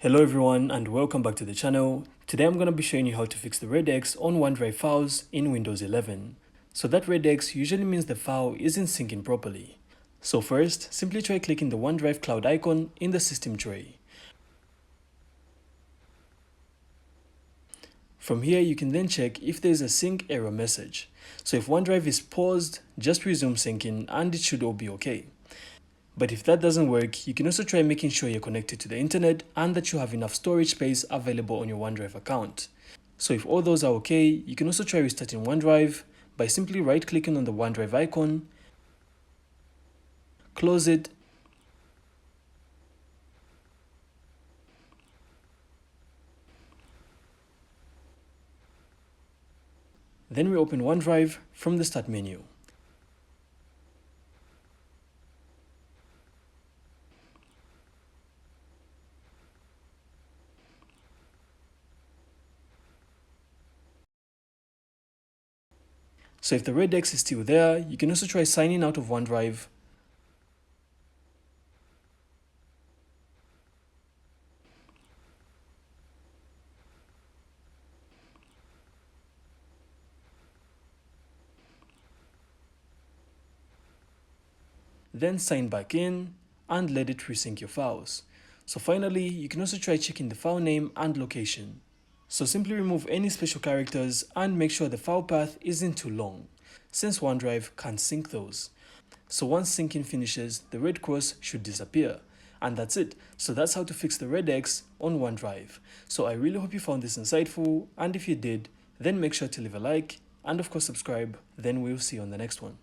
Hello everyone and welcome back to the channel. Today I'm going to be showing you how to fix the red X on OneDrive files in Windows 11. So that red X usually means the file isn't syncing properly. So first, simply try clicking the OneDrive cloud icon in the system tray. From here you can then check if there's a sync error message. So if OneDrive is paused, just resume syncing and it should all be okay. But if that doesn't work, you can also try making sure you're connected to the internet and that you have enough storage space available on your OneDrive account. So if all those are okay, you can also try restarting OneDrive by simply right-clicking on the OneDrive icon, close it, then reopen OneDrive from the Start menu. So if the red X is still there, you can also try signing out of OneDrive, then sign back in and let it resync your files. So finally, you can also try checking the file name and location. So simply remove any special characters and make sure the file path isn't too long, since OneDrive can't sync those. So once syncing finishes, the red cross should disappear. And that's it. So that's how to fix the red X on OneDrive. So I really hope you found this insightful, and if you did, then make sure to leave a like and of course subscribe. Then we'll see you on the next one.